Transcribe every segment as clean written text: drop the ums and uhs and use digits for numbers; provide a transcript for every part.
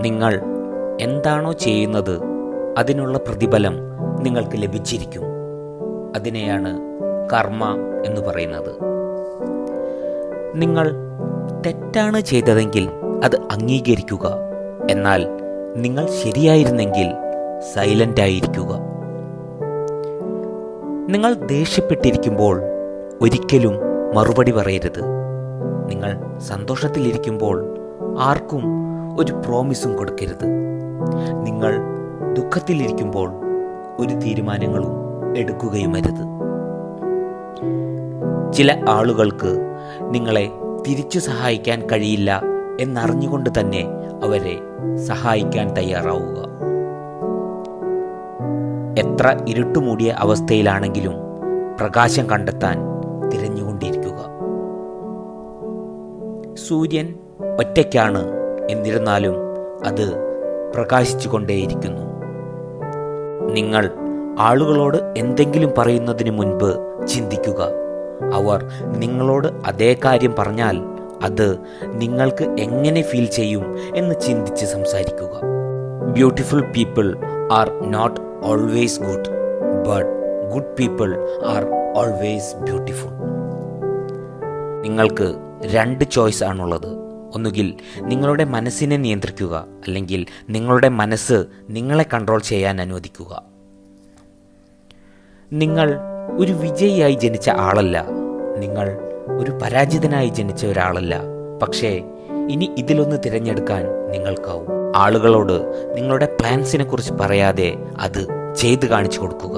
നിങ്ങൾ എന്താണോ ചെയ്യുന്നത് അതിനുള്ള പ്രതിഫലം നിങ്ങൾക്ക് ലഭിച്ചിരിക്കും. അതിനെയാണ് കർമ്മ എന്ന് പറയുന്നത്. നിങ്ങൾ തെറ്റാണ് ചെയ്തതെങ്കിൽ അത് അംഗീകരിക്കുക. എന്നാൽ നിങ്ങൾ ശരിയായിരുന്നെങ്കിൽ സൈലൻ്റ് ആയിരിക്കുക. നിങ്ങൾ ദേഷ്യപ്പെട്ടിരിക്കുമ്പോൾ ഒരിക്കലും മറുപടി പറയരുത്. നിങ്ങൾ സന്തോഷത്തിലിരിക്കുമ്പോൾ ആർക്കും ഒരു പ്രോമിസും കൊടുക്കരുത്. നിങ്ങൾ ദുഃഖത്തിലിരിക്കുമ്പോൾ ഒരു തീരുമാനങ്ങളും എടുക്കുകയുമരുത്. ചില ആളുകൾക്ക് നിങ്ങളെ തിരിച്ചു സഹായിക്കാൻ കഴിയില്ല എന്നറിഞ്ഞുകൊണ്ട് തന്നെ അവരെ സഹായിക്കാൻ തയ്യാറാവുക. എത്ര ഇരുട്ടുമൂടിയ അവസ്ഥയിലാണെങ്കിലും പ്രകാശം കണ്ടെത്താൻ തിരഞ്ഞുകൊണ്ടിരിക്കുക. സൂര്യൻ ഒറ്റയ്ക്കാണ്, എന്നിരുന്നാലും അത് പ്രകാശിച്ചുകൊണ്ടേയിരിക്കുന്നു. നിങ്ങൾ ആളുകളോട് എന്തെങ്കിലും പറയുന്നതിന് മുൻപ് ചിന്തിക്കുക. അവർ നിങ്ങളോട് അതേ കാര്യം പറഞ്ഞാൽ അത് നിങ്ങൾക്ക് എങ്ങനെ ഫീൽ ചെയ്യും എന്ന് ചിന്തിച്ച് സംസാരിക്കുക. Beautiful people are not always good, but good people are always beautiful. നിങ്ങൾക്ക് 2 ചോയ്സ് ആണുള്ളത്. ഒന്നുകിൽ നിങ്ങളുടെ മനസ്സിനെ നിയന്ത്രിക്കുക, അല്ലെങ്കിൽ നിങ്ങളുടെ മനസ്സ് നിങ്ങളെ കൺട്രോൾ ചെയ്യാൻ അനുവദിക്കുക. നിങ്ങൾ ഒരു വിജയിയായി ജനിച്ച ആളല്ല, നിങ്ങൾ ഒരു പരാജിതനായി ജനിച്ച ഒരാളല്ല. പക്ഷേ ഇനി ഇതിലൊന്ന് തിരഞ്ഞെടുക്കാൻ നിങ്ങൾക്കാവും. ആളുകളോട് നിങ്ങളുടെ പ്ലാൻസിനെ കുറിച്ച് പറയാതെ അത് ചെയ്ത് കാണിച്ചു കൊടുക്കുക.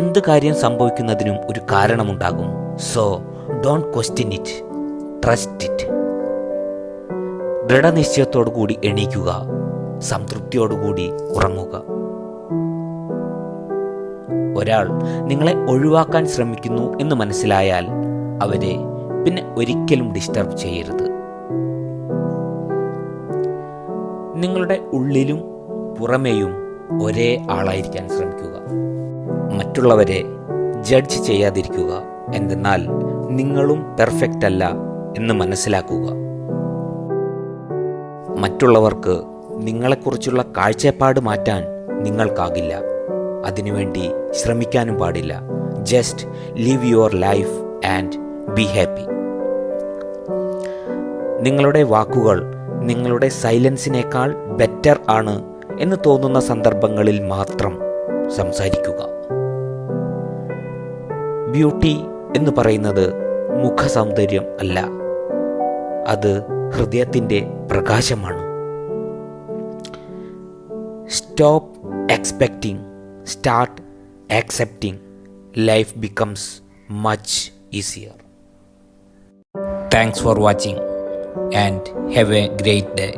എന്ത് കാര്യം സംഭവിക്കുന്നതിനും ഒരു കാരണമുണ്ടാകും. So don't question it, trust it. ദൃഢനിശ്ചയത്തോടുകൂടി എണീക്കുക, സംതൃപ്തിയോടുകൂടി ഉറങ്ങുക. ഒരാൾ നിങ്ങളെ ഒഴിവാക്കാൻ ശ്രമിക്കുന്നു എന്ന് മനസ്സിലായാൽ അവരെ പിന്നെ ഒരിക്കലും ഡിസ്റ്റർബ് ചെയ്യരുത്. നിങ്ങളുടെ ഉള്ളിലും പുറമേയും ഒരേ ആളായിരിക്കാൻ ശ്രമിക്കുക. മറ്റുള്ളവരെ ജഡ്ജ് ചെയ്യാതിരിക്കുക. എന്തെന്നാൽ നിങ്ങളും പെർഫെക്റ്റ് അല്ല എന്ന് മനസ്സിലാക്കുക. മറ്റുള്ളവർക്ക് നിങ്ങളെക്കുറിച്ചുള്ള കാഴ്ചപ്പാട് മാറ്റാൻ നിങ്ങൾക്കാകില്ല. അതിനുവേണ്ടി ശ്രമിക്കാനും പാടില്ല. Just live your life and be happy. നിങ്ങളുടെ വാക്കുകൾ നിങ്ങളുടെ സൈലൻസിനേക്കാൾ ബെറ്റർ ആണ് എന്ന് തോന്നുന്ന സന്ദർഭങ്ങളിൽ മാത്രം സംസാരിക്കുക. ബ്യൂട്ടി എന്ന് പറയുന്നത് മുഖസൗന്ദര്യം അല്ല, അത് ഹൃദയത്തിൻ്റെ പ്രകാശമാണ്. Stop expecting, start accepting. Life becomes much easier. Thanks for watching and have a great day.